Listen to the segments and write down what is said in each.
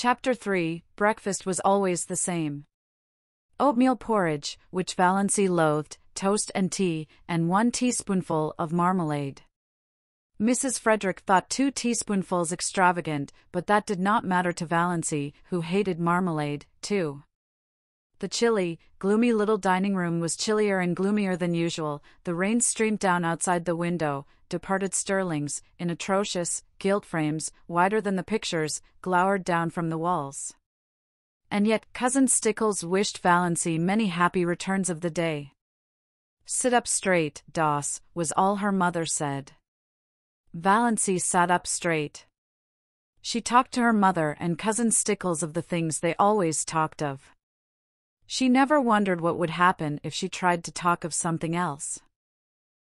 Chapter 3. Breakfast was always the same. Oatmeal porridge, which Valancy loathed, toast and tea, and 1 teaspoonful of marmalade. Mrs. Frederick thought 2 teaspoonfuls extravagant, but that did not matter to Valancy, who hated marmalade, too. The chilly, gloomy little dining room was chillier and gloomier than usual. The rain streamed down outside the window. Departed sterlings, in atrocious, gilt frames, wider than the pictures, glowered down from the walls. And yet Cousin Stickles wished Valancy many happy returns of the day. "Sit up straight, Doss," was all her mother said. Valancy sat up straight. She talked to her mother and Cousin Stickles of the things they always talked of. She never wondered what would happen if she tried to talk of something else.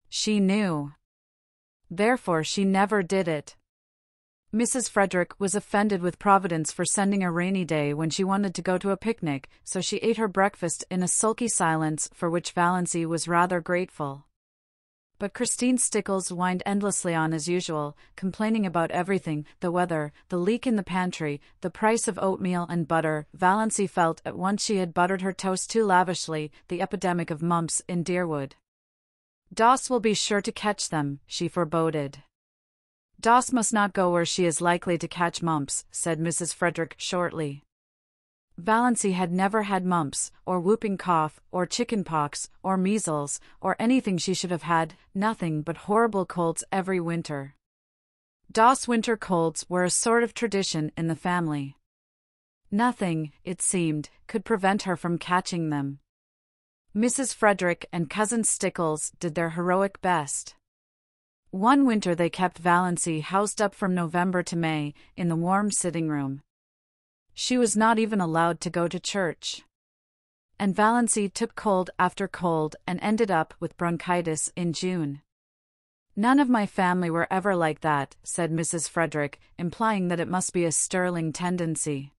She knew. Therefore she never did it. Mrs. Frederick was offended with Providence for sending a rainy day when she wanted to go to a picnic, so she ate her breakfast in a sulky silence for which Valancy was rather grateful. But Christine Stickles whined endlessly on as usual, complaining about everything, the weather, the leak in the pantry, the price of oatmeal and butter. Valancy felt at once she had buttered her toast too lavishly, the epidemic of mumps in Deerwood. "Doss will be sure to catch them," she foreboded. "Doss must not go where she is likely to catch mumps," said Mrs. Frederick shortly. Valancy had never had mumps, or whooping cough, or chicken pox, or measles, or anything she should have had, nothing but horrible colds every winter. Doss winter colds were a sort of tradition in the family. Nothing, it seemed, could prevent her from catching them. Mrs. Frederick and Cousin Stickles did their heroic best. One winter they kept Valancy housed up from November to May, in the warm sitting room. She was not even allowed to go to church. And Valancy took cold after cold and ended up with bronchitis in June. "None of my family were ever like that," said Mrs. Frederick, implying that it must be a Sterling tendency.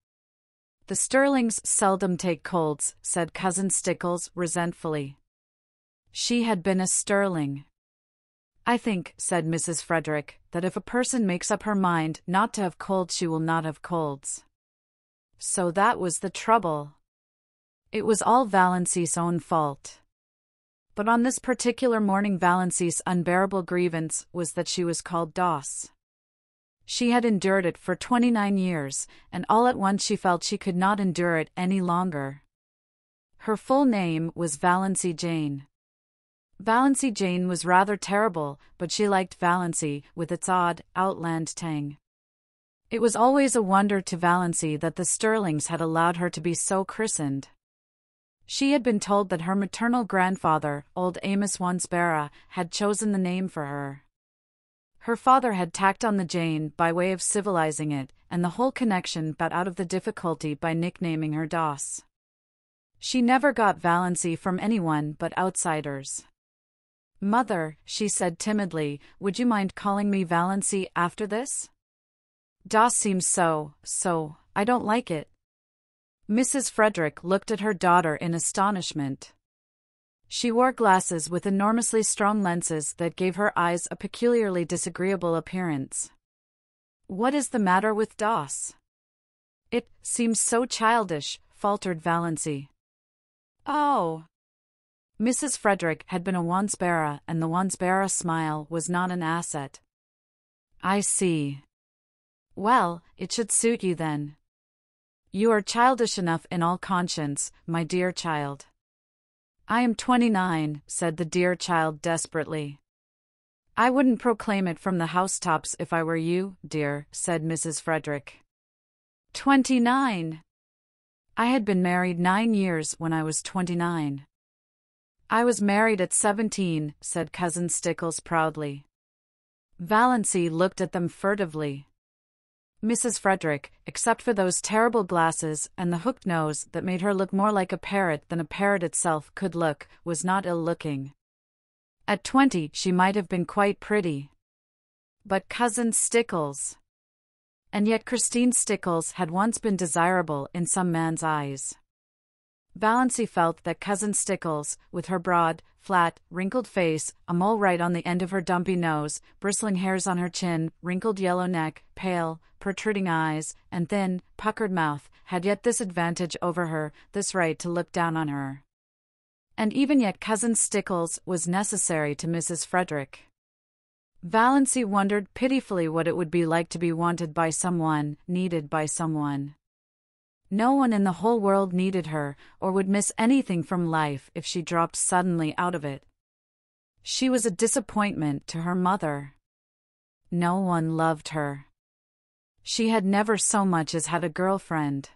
"The Sterlings seldom take colds," said Cousin Stickles resentfully. She had been a Sterling. "I think," said Mrs. Frederick, "that if a person makes up her mind not to have colds she will not have colds." So that was the trouble. It was all Valancy's own fault. But on this particular morning Valancy's unbearable grievance was that she was called Doss. She had endured it for 29 years, and all at once she felt she could not endure it any longer. Her full name was Valancy Jane. Valancy Jane was rather terrible, but she liked Valancy, with its odd, outland tang. It was always a wonder to Valancy that the Sterlings had allowed her to be so christened. She had been told that her maternal grandfather, old Amos Wansbara, had chosen the name for her. Her father had tacked on the Jane by way of civilizing it, and the whole connection got out of the difficulty by nicknaming her Doss. She never got Valancy from anyone but outsiders. "Mother," she said timidly, "would you mind calling me Valancy after this? Doss seems so, I don't like it." Mrs. Frederick looked at her daughter in astonishment. She wore glasses with enormously strong lenses that gave her eyes a peculiarly disagreeable appearance. "What is the matter with Doss?" "It seems so childish," faltered Valancy. "Oh." Mrs. Frederick had been a Wansbara, and the Wansbara smile was not an asset. "I see. Well, it should suit you then. You are childish enough in all conscience, my dear child." "I am 29, said the dear child desperately. "I wouldn't proclaim it from the housetops if I were you, dear," said Mrs. Frederick. 29! I had been married 9 years when I was 29. "I was married at 17, said Cousin Stickles proudly. Valancy looked at them furtively. Mrs. Frederick, except for those terrible glasses and the hooked nose that made her look more like a parrot than a parrot itself could look, was not ill-looking. At 20 she might have been quite pretty. But Cousin Stickles! And yet Christine Stickles had once been desirable in some man's eyes. Valancy felt that Cousin Stickles, with her broad, flat, wrinkled face, a mole right on the end of her dumpy nose, bristling hairs on her chin, wrinkled yellow neck, pale, protruding eyes, and thin, puckered mouth, had yet this advantage over her, this right to look down on her. And even yet Cousin Stickles was necessary to Mrs. Frederick. Valancy wondered pitifully what it would be like to be wanted by someone, needed by someone. No one in the whole world needed her, or would miss anything from life if she dropped suddenly out of it. She was a disappointment to her mother. No one loved her. She had never so much as had a girlfriend.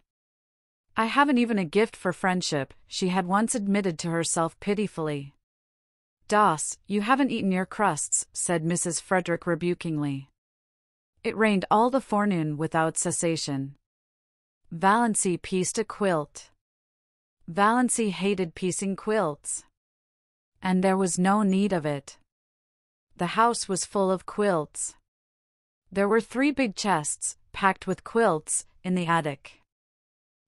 "I haven't even a gift for friendship," she had once admitted to herself pitifully. "Doss, you haven't eaten your crusts," said Mrs. Frederick rebukingly. It rained all the forenoon without cessation. Valancy pieced a quilt. Valancy hated piecing quilts. And there was no need of it. The house was full of quilts. There were 3 big chests, packed with quilts, in the attic.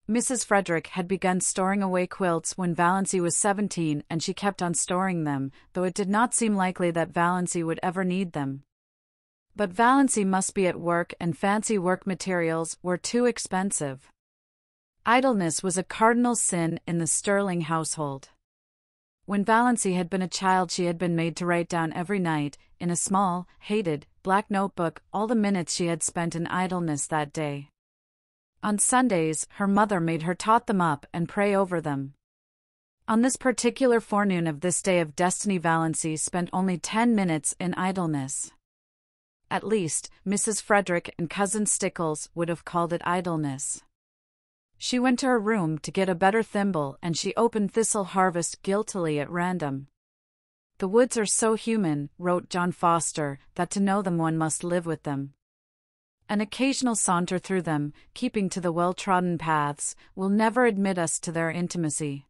Mrs. Frederick had begun storing away quilts when Valancy was 17, and she kept on storing them, though it did not seem likely that Valancy would ever need them. But Valancy must be at work, and fancy work materials were too expensive. Idleness was a cardinal sin in the Sterling household. When Valancy had been a child, she had been made to write down every night, in a small, hated, black notebook, all the minutes she had spent in idleness that day. On Sundays, her mother made her tot them up and pray over them. On this particular forenoon of this day of destiny, Valancy spent only 10 minutes in idleness. At least, Mrs. Frederick and Cousin Stickles would have called it idleness. She went to her room to get a better thimble, and she opened Thistle Harvest guiltily at random. "The woods are so human," wrote John Foster, "that to know them one must live with them. An occasional saunter through them, keeping to the well-trodden paths, will never admit us to their intimacy.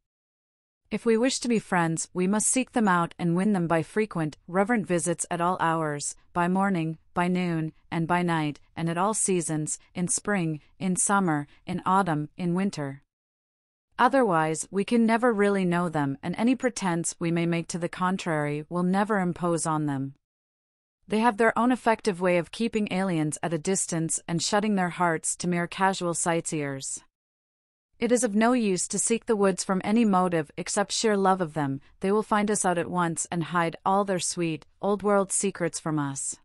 If we wish to be friends, we must seek them out and win them by frequent, reverent visits at all hours, by morning, by noon, and by night, and at all seasons, in spring, in summer, in autumn, in winter. Otherwise, we can never really know them, and any pretense we may make to the contrary will never impose on them. They have their own effective way of keeping aliens at a distance and shutting their hearts to mere casual sightseers. It is of no use to seek the woods from any motive except sheer love of them. They will find us out at once and hide all their sweet, old-world secrets from us.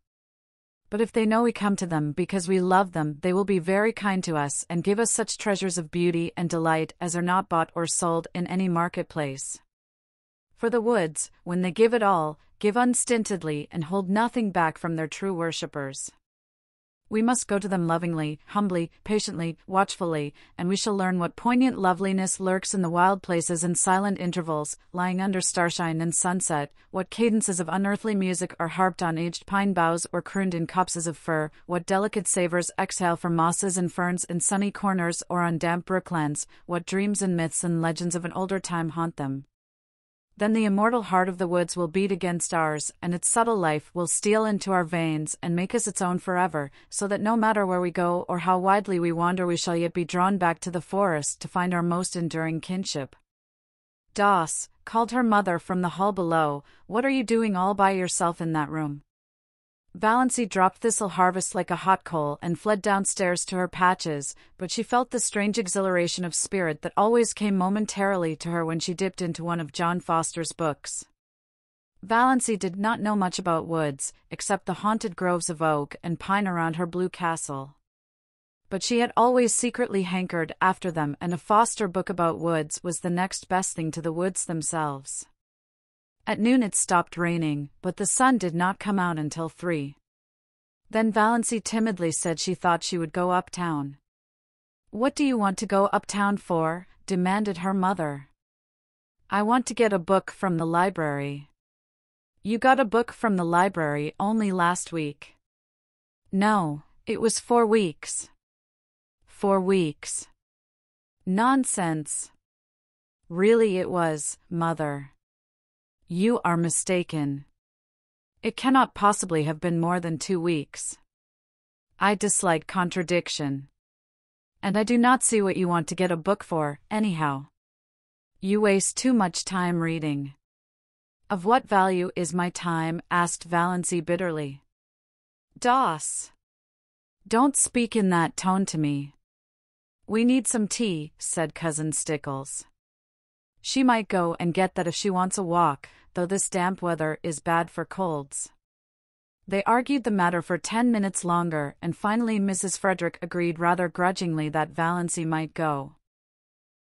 But if they know we come to them because we love them, they will be very kind to us and give us such treasures of beauty and delight as are not bought or sold in any marketplace. For the woods, when they give it all, give unstintedly and hold nothing back from their true worshippers. We must go to them lovingly, humbly, patiently, watchfully, and we shall learn what poignant loveliness lurks in the wild places and silent intervals, lying under starshine and sunset, what cadences of unearthly music are harped on aged pine boughs or crooned in copses of fir, what delicate savors exhale from mosses and ferns in sunny corners or on damp brooklands, what dreams and myths and legends of an older time haunt them. Then the immortal heart of the woods will beat against ours, and its subtle life will steal into our veins and make us its own forever, so that no matter where we go or how widely we wander, we shall yet be drawn back to the forest to find our most enduring kinship." "Doss," called her mother from the hall below, "what are you doing all by yourself in that room?" Valancy dropped Thistle Harvest like a hot coal and fled downstairs to her patches, but she felt the strange exhilaration of spirit that always came momentarily to her when she dipped into one of John Foster's books. Valancy did not know much about woods, except the haunted groves of oak and pine around her blue castle. But she had always secretly hankered after them, and a Foster book about woods was the next best thing to the woods themselves. At noon it stopped raining, but the sun did not come out until 3. Then Valancy timidly said she thought she would go uptown. "What do you want to go uptown for?" demanded her mother. "I want to get a book from the library." "You got a book from the library only last week." "No, it was 4 weeks. 4 weeks. Nonsense." "Really it was, Mother." "You are mistaken. It cannot possibly have been more than 2 weeks. I dislike contradiction. And I do not see what you want to get a book for, anyhow." You waste too much time reading. Of what value is my time? Asked Valancy bitterly. Doss. Don't speak in that tone to me. We need some tea, said Cousin Stickles. She might go and get that if she wants a walk, though this damp weather is bad for colds. They argued the matter for 10 minutes longer, and finally Mrs. Frederick agreed rather grudgingly that Valancy might go.